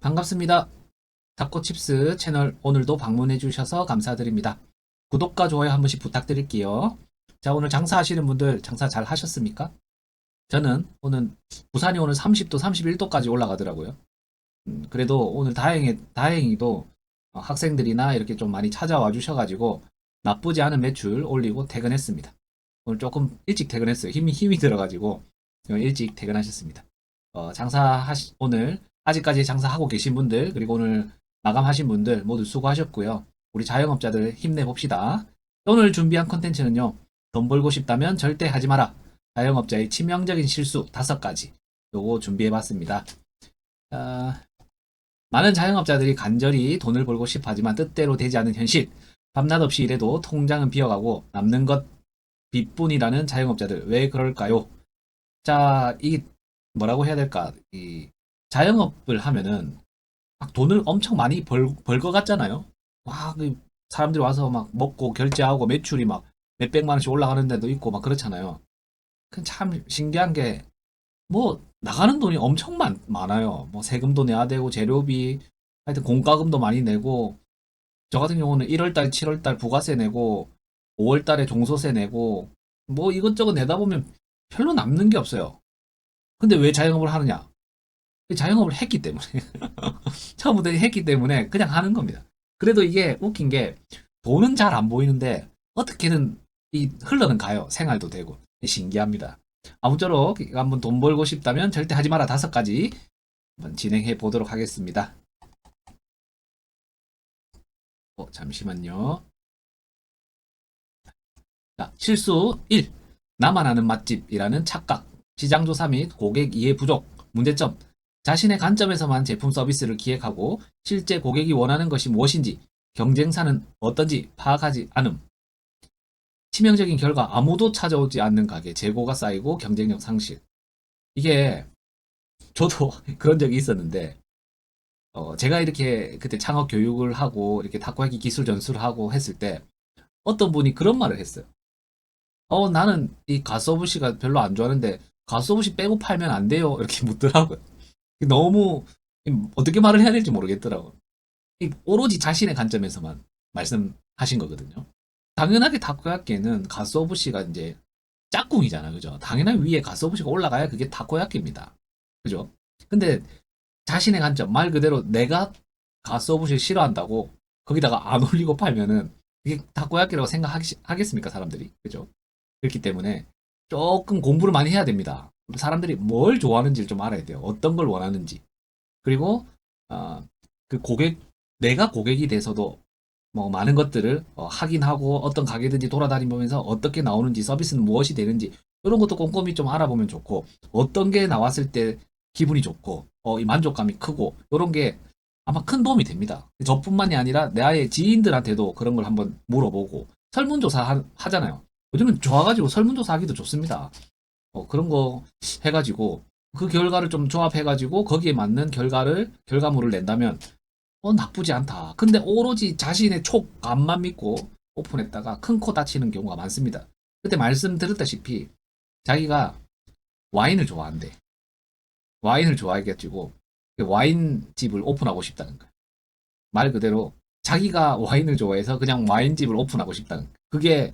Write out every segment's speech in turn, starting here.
반갑습니다. 닥코칩스 채널 오늘도 방문해 주셔서 감사드립니다. 구독과 좋아요 한 번씩 부탁드릴게요. 자, 오늘 장사하시는 분들 장사 잘 하셨습니까? 저는 오늘 부산이 오늘 30도, 31도까지 올라가더라고요. 그래도 오늘 다행히도 학생들이나 이렇게 좀 많이 찾아와 주셔가지고 나쁘지 않은 매출 올리고 퇴근했습니다. 오늘 조금 일찍 퇴근했어요. 힘이 들어가지고 일찍 퇴근하셨습니다. 오늘 아직까지 장사하고 계신 분들, 그리고 오늘 마감하신 분들 모두 수고하셨고요. 우리 자영업자들 힘내봅시다. 오늘 준비한 컨텐츠는요, 돈 벌고 싶다면 절대 하지 마라. 자영업자의 치명적인 실수 5가지. 요거 준비해봤습니다. 아, 많은 자영업자들이 간절히 돈을 벌고 싶어 하지만 뜻대로 되지 않는 현실. 밤낮 없이 일해도 통장은 비어가고 남는 것 빚뿐이라는 자영업자들. 왜 그럴까요? 자, 이게 뭐라고 해야 될까? 이 자영업을 하면은 막 돈을 엄청 많이 벌 것 같잖아요. 막 사람들이 와서 막 먹고 결제하고 매출이 막 몇백만 원씩 올라가는 데도 있고 막 그렇잖아요. 참 신기한 게 뭐 나가는 돈이 엄청 많아요. 뭐 세금도 내야 되고 재료비, 하여튼 공과금도 많이 내고, 저 같은 경우는 1월달, 7월달 부가세 내고 5월달에 종소세 내고 뭐 이것저것 내다 보면 별로 남는 게 없어요. 근데 왜 자영업을 하느냐? 자영업을 했기 때문에. 처음부터 했기 때문에 그냥 하는 겁니다. 그래도 이게 웃긴 게 돈은 잘 안 보이는데 어떻게든 이 흘러는 가요. 생활도 되고. 신기합니다. 아무쪼록 한번 돈 벌고 싶다면 절대 하지 마라 5가지 한번 진행해 보도록 하겠습니다. 잠시만요. 자, 실수 1. 나만 아는 맛집이라는 착각. 시장조사 및 고객 이해 부족. 문제점. 자신의 관점에서만 제품 서비스를 기획하고 실제 고객이 원하는 것이 무엇인지, 경쟁사는 어떤지 파악하지 않음. 치명적인 결과 아무도 찾아오지 않는 가게, 재고가 쌓이고 경쟁력 상실. 이게 저도 그런 적이 있었는데, 제가 이렇게 그때 창업 교육을 하고 이렇게 타코야키 기술 전수를 하고 했을 때 어떤 분이 그런 말을 했어요. 나는 이 가스오브시가 별로 안 좋아하는데 가스오브시 빼고 팔면 안 돼요. 이렇게 묻더라고요. 너무 어떻게 말을 해야 될지 모르겠더라고요. 오로지 자신의 관점에서만 말씀하신 거거든요. 당연하게 타코야끼는 가스오브시가 이제 짝꿍이잖아요. 그죠? 당연하게 위에 가스오브시가 올라가야 그게 타코야끼입니다. 그죠? 근데 자신의 관점, 말 그대로 내가 가스오브시를 싫어한다고 거기다가 안 올리고 팔면은 이게 타코야끼라고 생각하겠습니까? 사람들이. 그죠? 그렇기 때문에 조금 공부를 많이 해야 됩니다. 사람들이 뭘 좋아하는지를 좀 알아야 돼요. 어떤 걸 원하는지. 그리고 어, 그 내가 고객이 돼서도 뭐 많은 것들을 확인하고 어떤 가게든지 돌아다니면서 어떻게 나오는지 서비스는 무엇이 되는지 이런 것도 꼼꼼히 좀 알아보면 좋고, 어떤 게 나왔을 때 기분이 좋고 이 만족감이 크고 이런 게 아마 큰 도움이 됩니다. 저뿐만이 아니라 나의 지인들한테도 그런 걸 한번 물어보고 설문조사 하잖아요. 요즘은 좋아가지고 설문조사 하기도 좋습니다. 그런 거 해가지고 그 결과를 좀 조합해가지고 거기에 맞는 결과물을 낸다면 나쁘지 않다. 근데 오로지 자신의 촉감만 믿고 오픈했다가 큰 코 다치는 경우가 많습니다. 그때 말씀드렸다시피 자기가 와인을 좋아한대. 와인을 좋아해가지고 와인집을 오픈하고 싶다는 거야. 말 그대로 자기가 와인을 좋아해서 그냥 와인집을 오픈하고 싶다는 거야. 그게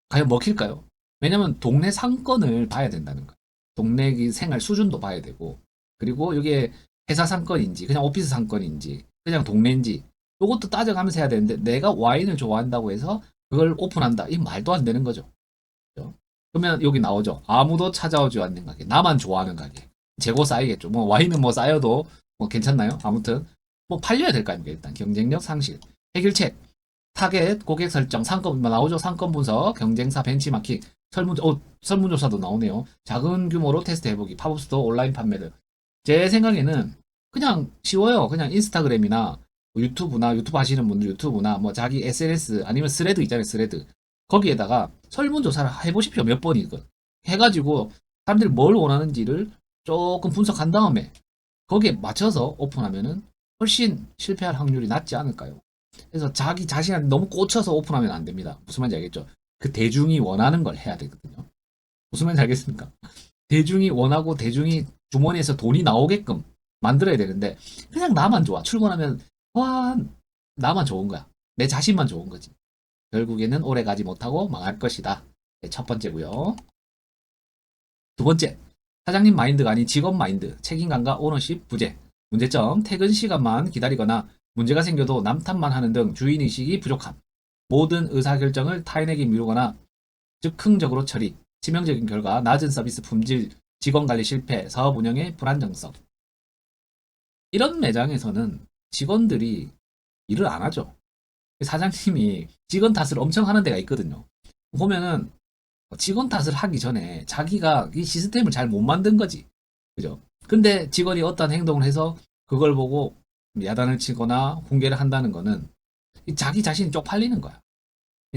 과연 먹힐까요? 왜냐면 동네 상권을 봐야 된다는 거야. 동네 생활 수준도 봐야 되고, 그리고 이게 회사 상권인지 그냥 오피스 상권인지 그냥 동네인지 이것도 따져가면서 해야 되는데, 내가 와인을 좋아한다고 해서 그걸 오픈한다, 이 말도 안 되는 거죠. 그죠? 그러면 여기 나오죠. 아무도 찾아오지 않는 가게, 나만 좋아하는 가게. 재고 쌓이겠죠. 뭐 와인은 뭐 쌓여도 뭐 괜찮나요? 아무튼 뭐 팔려야 될 거 아닙니까? 일단 경쟁력 상실. 해결책: 타겟, 고객 설정, 상권 나오죠. 상권 분석, 경쟁사 벤치마킹, 설문조사도 나오네요. 작은 규모로 테스트 해보기, 팝업스토어, 온라인 판매 등. 제 생각에는 그냥 쉬워요. 그냥 인스타그램이나 뭐 유튜브 하시는 분들 유튜브나 뭐 자기 SNS 아니면 스레드 있잖아요. 스레드. 거기에다가 설문조사를 해보십시오. 몇 번이건. 해가지고 사람들이 뭘 원하는지를 조금 분석한 다음에 거기에 맞춰서 오픈하면은 훨씬 실패할 확률이 낮지 않을까요? 그래서 자기 자신한테 너무 꽂혀서 오픈하면 안 됩니다. 무슨 말인지 알겠죠? 그 대중이 원하는 걸 해야 되거든요. 무슨 말인지 알겠습니까? 대중이 원하고 대중이 주머니에서 돈이 나오게끔 만들어야 되는데 그냥 나만 좋아. 출근하면 와 나만 좋은 거야. 내 자신만 좋은 거지. 결국에는 오래 가지 못하고 망할 것이다. 네, 첫 번째고요. 두 번째, 사장님 마인드가 아닌 직원 마인드, 책임감과 오너십 부재. 문제점, 퇴근 시간만 기다리거나 문제가 생겨도 남 탓만 하는 등 주인의식이 부족함. 모든 의사결정을 타인에게 미루거나 즉흥적으로 처리. 치명적인 결과, 낮은 서비스 품질, 직원 관리 실패, 사업 운영의 불안정성. 이런 매장에서는 직원들이 일을 안 하죠. 사장님이 직원 탓을 엄청 하는 데가 있거든요. 보면은 직원 탓을 하기 전에 자기가 이 시스템을 잘 못 만든 거지. 그죠? 근데 직원이 어떤 행동을 해서 그걸 보고 야단을 치거나 공개를 한다는 거는 자기 자신이 쪽팔리는 거야.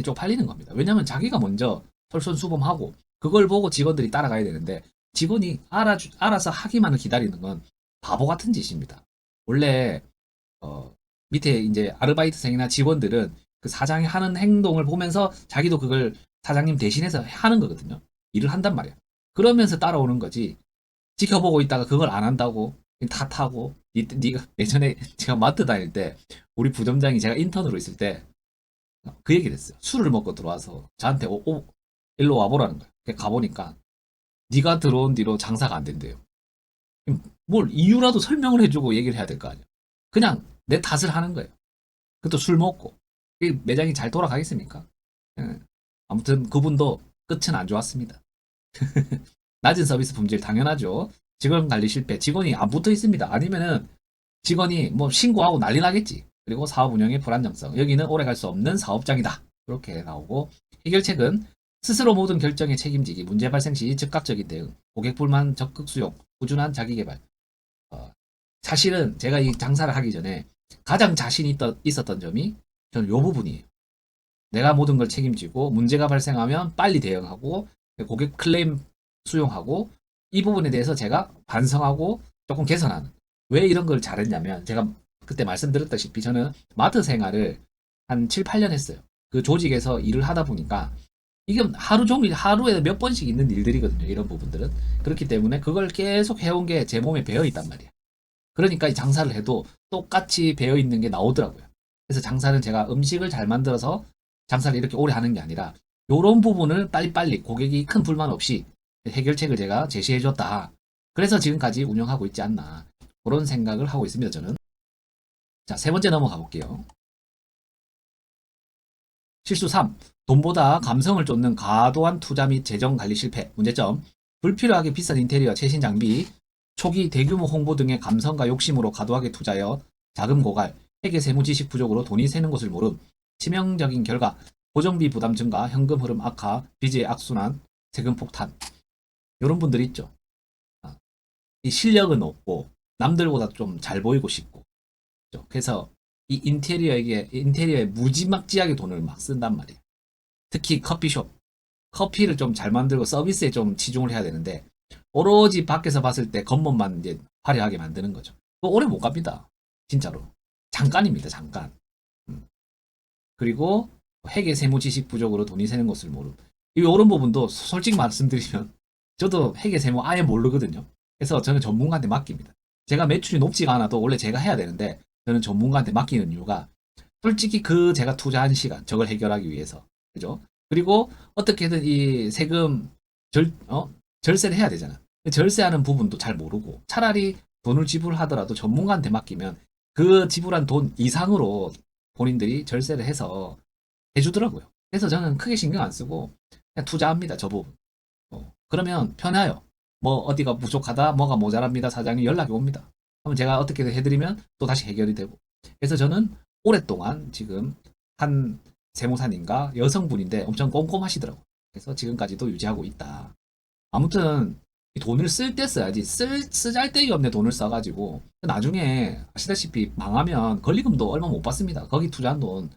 쪽팔리는 겁니다. 왜냐면 자기가 먼저 솔선수범하고 그걸 보고 직원들이 따라가야 되는데 직원이 알아서 하기만을 기다리는 건 바보 같은 짓입니다. 원래 밑에 이제 아르바이트생이나 직원들은 그 사장이 하는 행동을 보면서 자기도 그걸 사장님 대신해서 하는 거거든요. 일을 한단 말이야. 그러면서 따라오는 거지. 지켜보고 있다가 그걸 안 한다고 탓하고 네가 예전에 제가 마트 다닐 때 우리 부점장이 제가 인턴으로 있을 때 그 얘기를 했어요. 술을 먹고 들어와서 저한테 일로 와보라는 거예요. 가보니까 네가 들어온 뒤로 장사가 안 된대요. 뭘 이유라도 설명을 해주고 얘기를 해야 될 거 아니야. 그냥 내 탓을 하는 거예요. 그것도 술 먹고. 매장이 잘 돌아가겠습니까? 예. 아무튼 그분도 끝은 안 좋았습니다. 낮은 서비스 품질 당연하죠. 직원 관리 실패. 직원이 안 붙어 있습니다. 아니면은 직원이 뭐 신고하고 난리 나겠지. 그리고 사업 운영의 불안정성. 여기는 오래 갈 수 없는 사업장이다. 이렇게 나오고 해결책은 스스로 모든 결정에 책임지기. 문제 발생 시 즉각적인 대응. 고객 불만 적극 수용. 꾸준한 자기 개발. 사실은 제가 이 장사를 하기 전에 가장 자신이 있었던 점이 저는 요 부분이에요. 내가 모든 걸 책임지고 문제가 발생하면 빨리 대응하고 고객 클레임 수용하고 이 부분에 대해서 제가 반성하고 조금 개선하는. 왜 이런 걸 잘했냐면 제가 그때 말씀드렸다시피 저는 마트 생활을 한 7, 8년 했어요. 그 조직에서 일을 하다 보니까 이게 하루 종일 하루에 몇 번씩 있는 일들이거든요. 이런 부분들은. 그렇기 때문에 그걸 계속 해온 게 제 몸에 배어 있단 말이에요. 그러니까 이 장사를 해도 똑같이 배어 있는 게 나오더라고요. 그래서 장사는 제가 음식을 잘 만들어서 장사를 이렇게 오래 하는 게 아니라 이런 부분을 빨리빨리 고객이 큰 불만 없이 해결책을 제가 제시해 줬다. 그래서 지금까지 운영하고 있지 않나. 그런 생각을 하고 있습니다, 저는. 자, 세 번째 넘어가 볼게요. 실수 3. 돈보다 감성을 쫓는 과도한 투자 및 재정 관리 실패. 문제점. 불필요하게 비싼 인테리어, 최신 장비, 초기 대규모 홍보 등의 감성과 욕심으로 과도하게 투자하여 자금 고갈, 회계 세무 지식 부족으로 돈이 새는 것을 모름. 치명적인 결과 고정비 부담 증가, 현금 흐름 악화, 빚의 악순환, 세금 폭탄. 이런 분들이 있죠. 이 실력은 없고 남들보다 좀 잘 보이고 싶고. 그래서 이 인테리어에 무지막지하게 돈을 막 쓴단 말이에요. 특히 커피숍. 커피를 좀 잘 만들고 서비스에 좀 치중을 해야 되는데 오로지 밖에서 봤을 때 겉멋만 이제 화려하게 만드는 거죠. 그거 오래 못 갑니다. 진짜로. 잠깐입니다. 잠깐. 그리고 회계 세무 지식 부족으로 돈이 새는 것을 모름. 이런 부분도 솔직히 말씀드리면 저도 회계 세무 아예 모르거든요. 그래서 저는 전문가한테 맡깁니다. 제가 매출이 높지가 않아도 원래 제가 해야 되는데 저는 전문가한테 맡기는 이유가 솔직히 제가 투자한 시간 저걸 해결하기 위해서 그죠? 그리고 어떻게든 이 세금 절세를 해야 되잖아. 절세하는 부분도 잘 모르고 차라리 돈을 지불하더라도 전문가한테 맡기면 그 지불한 돈 이상으로 본인들이 절세를 해서 해주더라고요. 그래서 저는 크게 신경 안 쓰고 그냥 투자합니다. 저 부분. 그러면 편해요. 뭐 어디가 부족하다, 뭐가 모자랍니다. 사장이 연락이 옵니다. 그러면 제가 어떻게 해드리면 또 다시 해결이 되고. 그래서 저는 오랫동안 지금 한 세무사님과 여성분인데 엄청 꼼꼼하시더라고요. 그래서 지금까지도 유지하고 있다. 아무튼 돈을 쓸 때 써야지 쓰잘데기 없는 돈을 써가지고 나중에 아시다시피 망하면 권리금도 얼마 못 받습니다. 거기 투자한 돈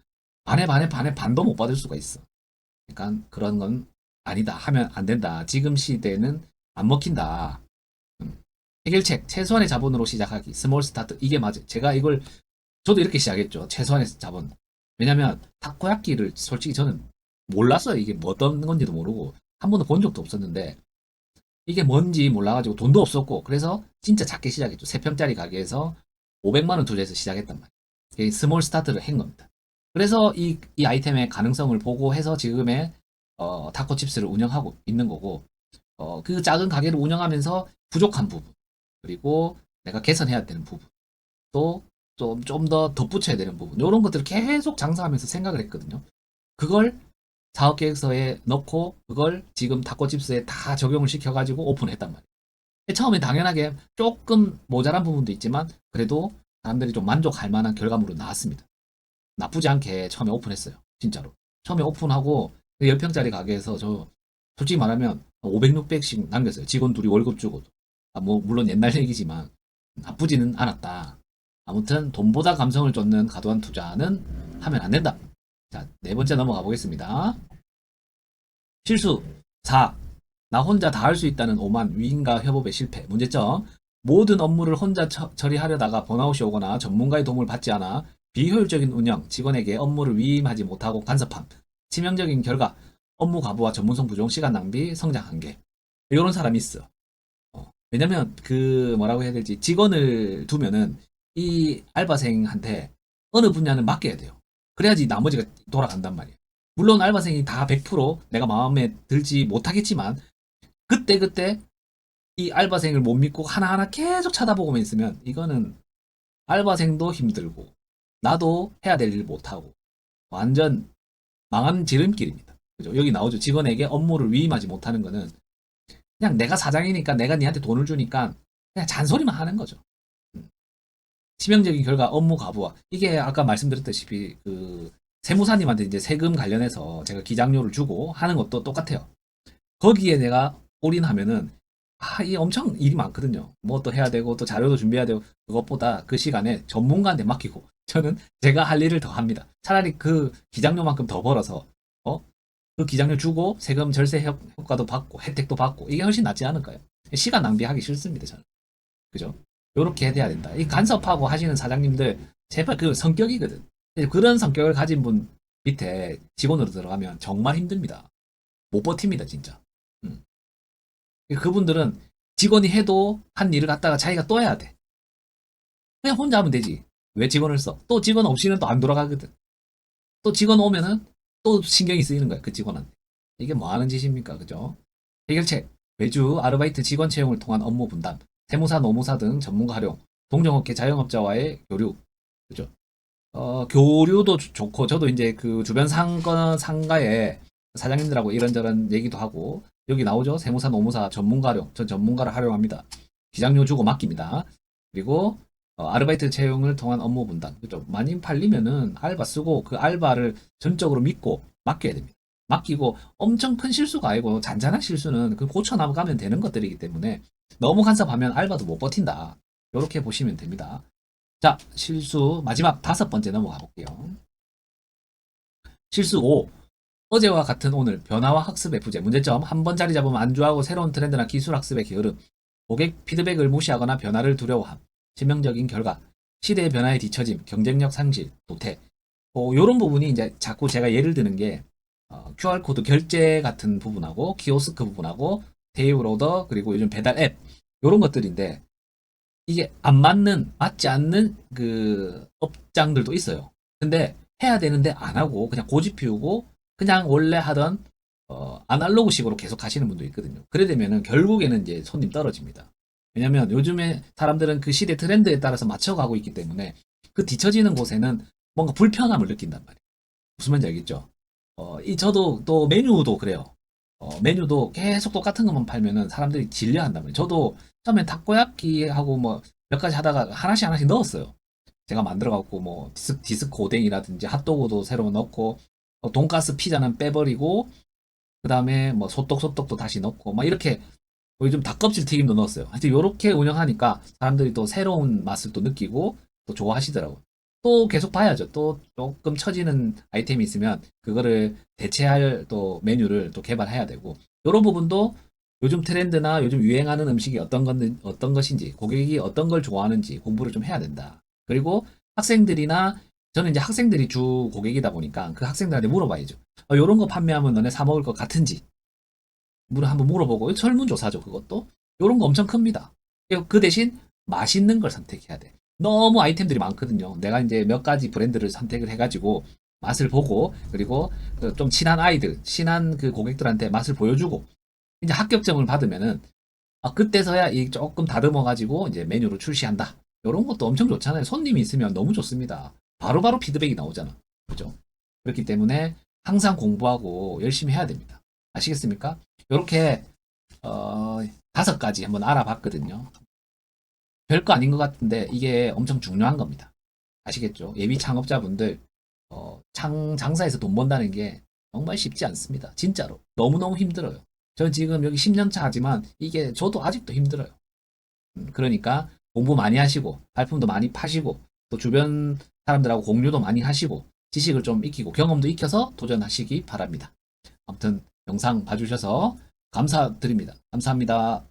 반에 반도 못 받을 수가 있어. 그러니까 그런 건 아니다 하면 안 된다. 지금 시대는 안 먹힌다. 해결책 최소한의 자본으로 시작하기 스몰 스타트 이게 맞아요. 제가 이걸 저도 이렇게 시작했죠. 최소한의 자본. 왜냐면 타코야끼를 솔직히 저는 몰랐어요. 이게 뭐 어떤 건지도 모르고 한 번도 본 적도 없었는데 이게 뭔지 몰라가지고 돈도 없었고 그래서 진짜 작게 시작했죠. 3평짜리 가게에서 500만 원 투자해서 시작했단 말이에요. 이게 스몰 스타트를 한 겁니다. 그래서 이 아이템의 가능성을 보고 해서 지금의 타코칩스를 운영하고 있는 거고 그 작은 가게를 운영하면서 부족한 부분 그리고 내가 개선해야 되는 부분 또 좀 더 덧붙여야 되는 부분 이런 것들을 계속 장사하면서 생각을 했거든요. 그걸 사업계획서에 넣고 그걸 지금 타코칩스에 다 적용을 시켜가지고 오픈했단 말이에요. 처음에 당연하게 조금 모자란 부분도 있지만 그래도 사람들이 좀 만족할 만한 결과물로 나왔습니다. 나쁘지 않게 처음에 오픈했어요. 진짜로. 처음에 오픈하고 10평짜리 가게에서 저 솔직히 말하면 500, 600씩 남겼어요. 직원 둘이 월급 주고도. 뭐 물론 옛날 얘기지만 나쁘지는 않았다. 아무튼 돈보다 감성을 쫓는 과도한 투자는 하면 안 된다. 자, 네 번째 넘어가 보겠습니다. 실수 4. 나 혼자 다 할 수 있다는 오만, 위인과 협업의 실패. 문제점. 모든 업무를 혼자 처리하려다가 번아웃이 오거나 전문가의 도움을 받지 않아 비효율적인 운영, 직원에게 업무를 위임하지 못하고 간섭함. 치명적인 결과, 업무 과부하, 전문성 부족, 시간 낭비, 성장 한계. 이런 사람이 있어. 왜냐면 그 뭐라고 해야 될지 직원을 두면은 이 알바생한테 어느 분야는 맡겨야 돼요. 그래야지 나머지가 돌아간단 말이에요. 물론 알바생이 다 100% 내가 마음에 들지 못하겠지만 그때그때 이 알바생을 못 믿고 하나하나 계속 쳐다보고만 있으면 이거는 알바생도 힘들고 나도 해야 될 일 못하고 완전 망한 지름길입니다. 그죠? 여기 나오죠. 직원에게 업무를 위임하지 못하는 거는 그냥 내가 사장이니까 내가 니한테 돈을 주니까 그냥 잔소리만 하는 거죠. 치명적인 결과 업무 과부하. 이게 아까 말씀드렸다시피 그 세무사님한테 이제 세금 관련해서 제가 기장료를 주고 하는 것도 똑같아요. 거기에 내가 올인하면은 이 엄청 일이 많거든요. 뭐 또 해야 되고 또 자료도 준비해야 되고 그것보다 그 시간에 전문가한테 맡기고 저는 제가 할 일을 더 합니다. 차라리 그 기장료만큼 더 벌어서 그 기장료 주고 세금 절세 효과도 받고 혜택도 받고 이게 훨씬 낫지 않을까요? 시간 낭비하기 싫습니다. 저는. 그죠? 요렇게 해야 된다. 이 간섭하고 하시는 사장님들 제발 그 성격이거든. 그런 성격을 가진 분 밑에 직원으로 들어가면 정말 힘듭니다. 못 버팁니다, 진짜. 음. 그분들은 직원이 해도 한 일을 갖다가 자기가 또 해야 돼. 그냥 혼자 하면 되지. 왜 직원을 써? 또 직원 없이는 또 안 돌아가거든. 또 직원 오면은 또 신경이 쓰이는 거야, 그 직원한테. 이게 뭐 하는 짓입니까, 그죠? 해결책. 매주 아르바이트 직원 채용을 통한 업무 분담, 세무사, 노무사 등 전문가 활용, 동종업계 자영업자와의 교류, 그죠? 교류도 좋고, 저도 이제 그 주변 상가에 사장님들하고 이런저런 얘기도 하고, 여기 나오죠? 세무사, 노무사, 전문가 활용. 전 전문가를 활용합니다. 기장료 주고 맡깁니다. 그리고 아르바이트 채용을 통한 업무 분담. 그죠? 많이 팔리면은 알바 쓰고 그 알바를 전적으로 믿고 맡겨야 됩니다. 맡기고 엄청 큰 실수가 아니고 잔잔한 실수는 그 고쳐 나가면 되는 것들이기 때문에 너무 간섭하면 알바도 못 버틴다. 이렇게 보시면 됩니다. 자, 실수 마지막 5번째 넘어가 볼게요. 실수 5. 어제와 같은 오늘 변화와 학습의 부재. 문제점. 한 번 자리 잡으면 안주하고 새로운 트렌드나 기술 학습의 게으름. 고객 피드백을 무시하거나 변화를 두려워함. 치명적인 결과. 시대의 변화에 뒤처짐, 경쟁력 상실, 도태. 이런 부분이 이제 자꾸 제가 예를 드는 게 QR코드 결제 같은 부분하고 키오스크 부분하고 테이블 오더 그리고 요즘 배달 앱 이런 것들인데 이게 안 맞는 맞지 않는 그 업장들도 있어요. 근데 해야 되는데 안 하고 그냥 고집 피우고 그냥 원래 하던 아날로그식으로 계속 하시는 분도 있거든요. 그래 되면은 결국에는 이제 손님 떨어집니다. 왜냐면 요즘에 사람들은 그 시대 트렌드에 따라서 맞춰가고 있기 때문에 그 뒤처지는 곳에는 뭔가 불편함을 느낀단 말이에요. 무슨 말인지 알겠죠? 저도 또 메뉴도 그래요. 메뉴도 계속 똑같은 것만 팔면은 사람들이 질려한단 말이에요. 저도 처음에 타코야끼하고 뭐 몇 가지 하다가 하나씩 넣었어요. 제가 만들어갖고 뭐 디스코 오뎅이라든지 핫도그도 새로 넣고 돈가스 피자는 빼버리고 그 다음에 뭐 소떡도 다시 넣고 막 이렇게 요즘 닭껍질 튀김도 넣었어요. 하여튼 요렇게 운영하니까 사람들이 또 새로운 맛을 또 느끼고 또 좋아하시더라고요. 또 계속 봐야죠. 또 조금 처지는 아이템이 있으면 그거를 대체할 또 메뉴를 또 개발해야 되고 이런 부분도 요즘 트렌드나 요즘 유행하는 음식이 어떤 것인지 고객이 어떤 걸 좋아하는지 공부를 좀 해야 된다. 그리고 학생들이나 저는 이제 학생들이 주 고객이다 보니까 그 학생들한테 물어봐야죠. 이런 거 판매하면 너네 사 먹을 것 같은지 한번 물어보고 설문조사죠. 그것도 이런 거 엄청 큽니다. 그 대신 맛있는 걸 선택해야 돼. 너무 아이템들이 많거든요. 내가 이제 몇 가지 브랜드를 선택을 해가지고 맛을 보고 그리고 그좀 친한 아이들, 친한 그 고객들한테 맛을 보여주고 이제 합격점을 받으면은 그때서야 이 조금 다듬어 가지고 이제 메뉴를 출시한다. 이런 것도 엄청 좋잖아요. 손님이 있으면 너무 좋습니다. 바로바로 피드백이 나오잖아. 그죠? 그렇기 때문에 항상 공부하고 열심히 해야 됩니다. 아시겠습니까? 이렇게 5가지 한번 알아봤거든요. 별거 아닌 것 같은데 이게 엄청 중요한 겁니다. 아시겠죠? 예비 창업자분들 장사에서 돈 번다는 게 정말 쉽지 않습니다. 진짜로 너무너무 힘들어요. 저 지금 여기 10년 차 하지만 이게 저도 아직도 힘들어요. 그러니까 공부 많이 하시고 발품도 많이 파시고 또 주변 사람들하고 공유도 많이 하시고 지식을 좀 익히고 경험도 익혀서 도전하시기 바랍니다. 아무튼 영상 봐주셔서 감사드립니다. 감사합니다.